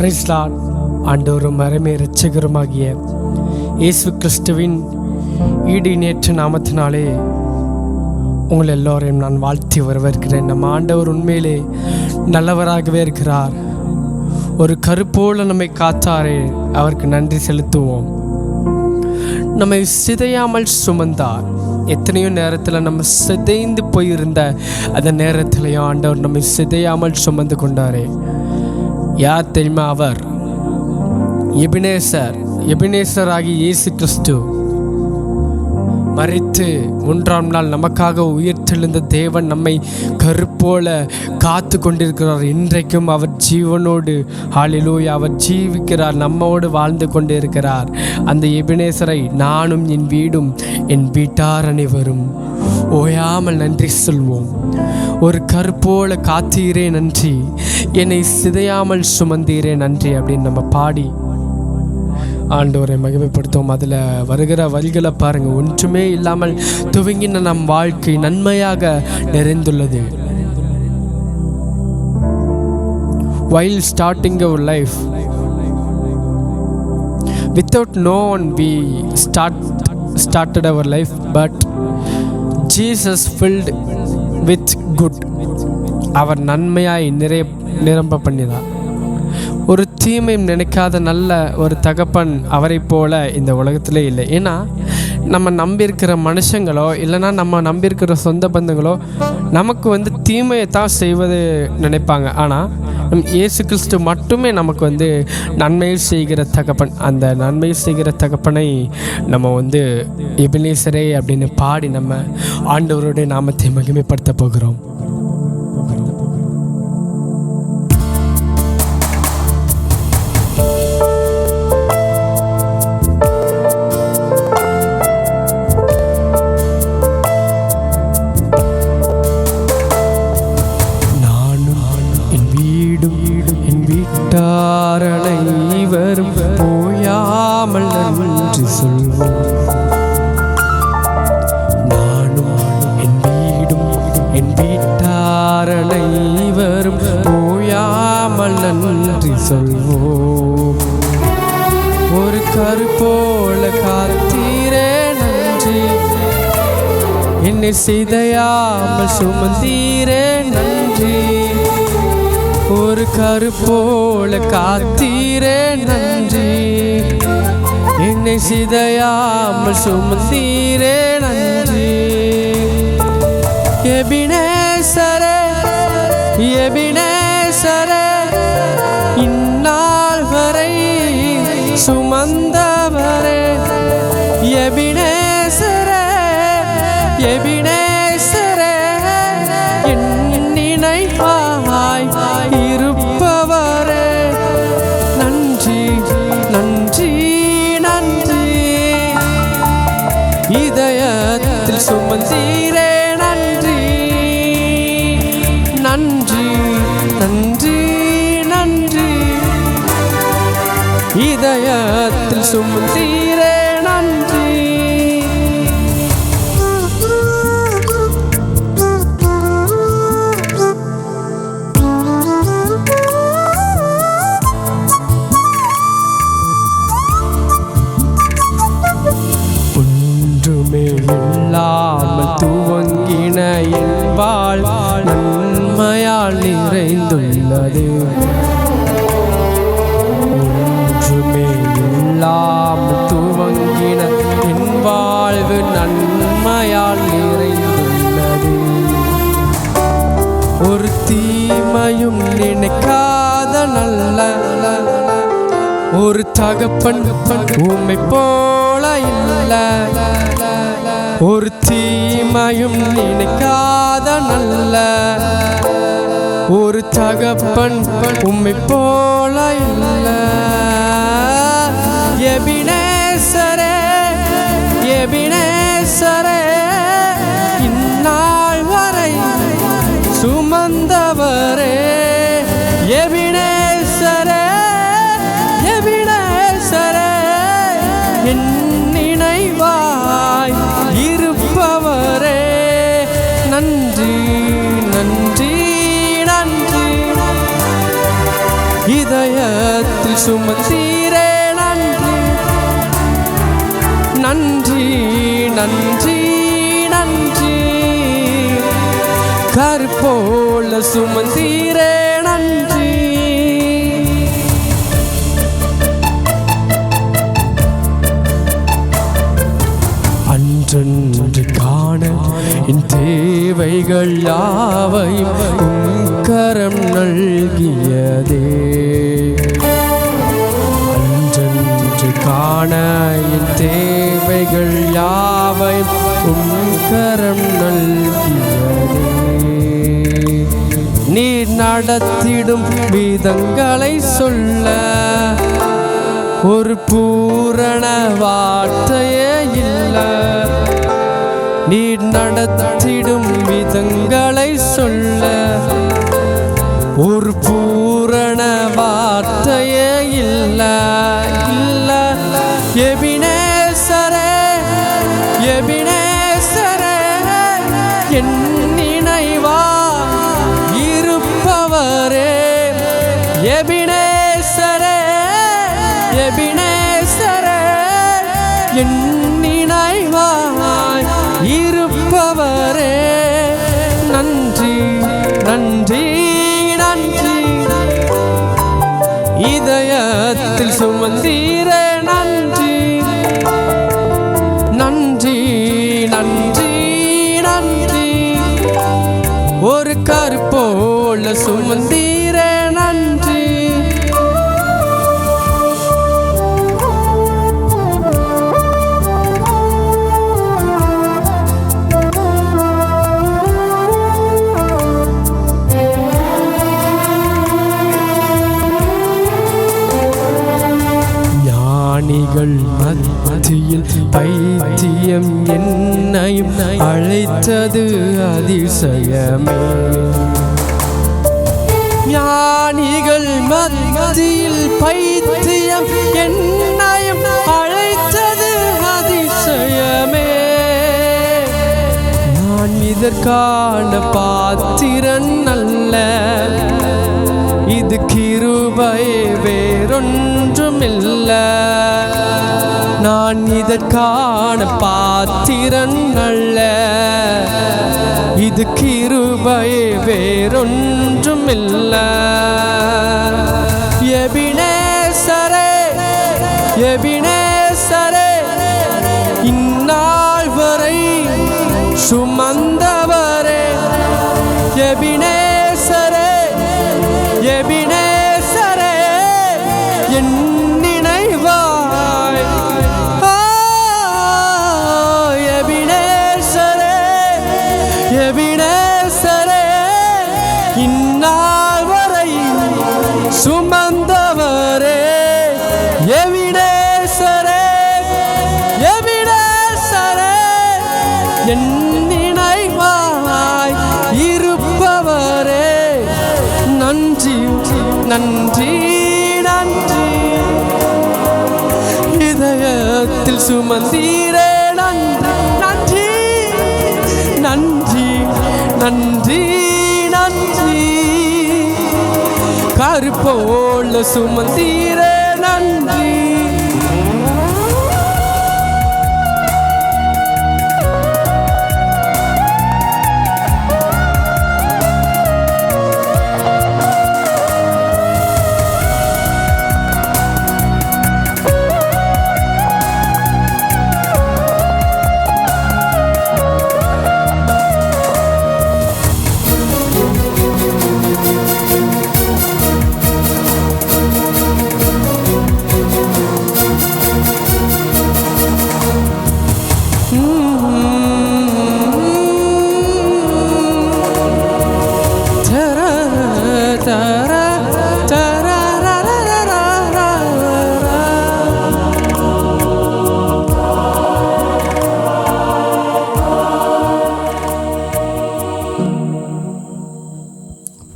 Price Lord. ஆண்டவரும் அருமை இரட்சகருமாகிய இயேசு கிறிஸ்துவின் ஈடு நேற்று நாமத்தினாலே உங்கள் எல்லோரையும் நான் வாழ்த்தி வரவேற்கிறேன். நம்ம ஆண்டவர் உண்மையிலே நல்லவராகவே இருக்கிறார். ஒரு கருப்போல நம்மை காத்தாரே, அவருக்கு நன்றி செலுத்துவோம். நம்மை சிதையாமல் சுமந்தார். எத்தனையோ நேரத்தில் நம்ம சிதைந்து போயிருந்த அந்த நேரத்திலையும் ஆண்டவர் நம்மை சிதையாமல் சுமந்து கொண்டாரே. யார் தெரியுமா? அவர் எபினேசராகி இயேசு கிறிஸ்து மரித்து 3ஆம் நாள் நமக்காக உயிர்த்தெழுந்த தேவன் நம்மை கருப்போல காத்து கொண்டிருக்கிறார். இன்றைக்கும் அவர் ஜீவனோடு, ஹல்லேலூயா, அவர் ஜீவிக்கிறார், நம்மோடு வாழ்ந்து கொண்டிருக்கிறார். அந்த எபினேசரை நானும் என் வீடும் என் வீட்டார் அனைவரும் ஓயாமல் நன்றி சொல்வோம். ஒரு கருப்போல காத்தீரே நன்றி, என்னை சிதையாமல் சுமந்தீரே நன்றி அப்படின்னு நம்ம பாடி ஆண்டவரை மகிமைப்படுத்துவோம். அதில் வருகிற வரிகளை பாருங்கள். ஒன்றுமே இல்லாமல் துவங்கின நம் வாழ்க்கை நன்மையாக நிறைந்துள்ளது. While starting our life, without no one we started our life, but Jesus filled with good. அவர் நன்மையாய் நிரம்ப பண்ணினார். ஒரு தீமையும் நினைக்காத நல்ல ஒரு தகப்பன் அவரை போல இந்த உலகத்திலே இல்லை. ஏன்னா நம்ம நம்பியிருக்கிற மனுஷங்களோ இல்லைன்னா நம்ம நம்பியிருக்கிற சொந்த பந்தங்களோ நமக்கு தீமையை தான் செய்வது நினைப்பாங்க. ஆனால் இயேசு கிறிஸ்து மட்டுமே நமக்கு நன்மையை செய்கிற தகப்பன். அந்த நன்மையை செய்கிற தகப்பனை நம்ம எபினேசரே அப்படின்னு பாடி நம்ம ஆண்டவருடைய நாமத்தை மகிமைப்படுத்த போகிறோம். அனைவரும் போயாமல் நன்றி சொல்வோம். நானும் என் வீடும் என் வீட்டார் அனைவரும் போயாமல் நன்றி சொல்வோம். ஒரு கருப்போல காத்தீரே நன்றி, என்னை சிதையாமல் சுமந்தீரே நன்றி. ஒரு கருப்போல காத்தீரே நன்றி, என்னை சிதையாமல் சுமந்தீரே நன்றி. எபினேசரே, எபினேசரே, இந்நாள் வரை சுமந்தவரே. எபினேசரே, எபினேசரே, என் நினைவாய் இருப்பவரே. நன்றி நன்றி நன்றி, இதயத்தில் சுமந்தீரே நன்றி. நன்றி நன்றி நன்றி, இதயத்தில் சுமந்தீரே நன்றி. இல்லாமல் துவங்கின என் வாழ் நன்மையால் நிறைந்துள்ளது. ஒன்றுமே இல்லாமல் துவங்கின என் வாழ்வு நன்மையால் நிறைந்துள்ளது. ஒரு தீமையும் நினைக்காத நல்ல ஒரு தகப்பன் உம்மை போல இல்லை. ஒரு தீமையும் நினைக்காத நல்ல ஒரு தகப்பன் உம்மை போல இல்லை. எபினேசரே, எபினேசரே, இந்நாள் வரை சுமந்தவரே. எபினேசரே, எபினேசரே, என் நினைவாய் இருப்பவரே. நன்றி நன்றி நன்றி, இதய இதயத்தில் சுமந்தீரே நன்றி நன்றி நன்றி நன்றி. கற்போல சுமந்தீரே நன்றி. அன்றன்று காண என் தேவைகள் யாவையும் உம் கரம் நல்கியதே. அன்றன்று காண என் தேவைகள் யாவையும் உம் கரம் நல்கியதே. நீர் நடத்திடும் விதங்களை சொல்ல ஒரு பூரண வார்த்தையே இல்ல. நீர் நடத்திடும் விதங்களை சொல்ல ஒரு பூரண வார்த்தையே இல்ல இல்ல. எபினேசரே எபினேசரே என் நினைவா இருப்பவரே. எபினேசரே எபினேசரே என் நினைவாய் இருப்பவரே. நன்றி நன்றி நன்றி. இதயத்தில் சுமந்தீரே நன்றி நன்றி நன்றி நன்றி. ஒரு கற்போல சுமந்தீரே நன்றி. ஞானிகள் மத்தியில் பைத்தியம் என்னையும் அழைத்தது அதிசயமே. ஞானிகள் மத்தியில் பைத்தியம் என்னையும் அழைத்தது அதிசயமே. நான் இதற்கான பாத்திரன் அல்ல, இது கிருபை வேறொன்றுமில்ல. நான் இதற்கான பாத்திரன் அல்ல, இது கிருபை வேறொன்றுமில்ல. எபினேசரே எபினேசரே இந்நாள் வரை சுமந்தவரே. எபினேசரே எபினேசரே என் நினைவாய். எபினேசரே எபினேசரே இந்நாள் வரை சுமந்தவரே. எபினேசரே எபினேசரே என் நினைவாய் இருப்பவரே. நன்றி நன்றி நன்றி. இதயத்தில் சுமந்தீரே நன்றி நன்றி நன்றி நன்றி. கற்போல சுமந்தீரே நன்றி.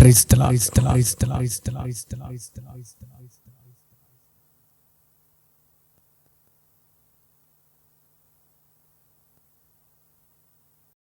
Praise the Lord.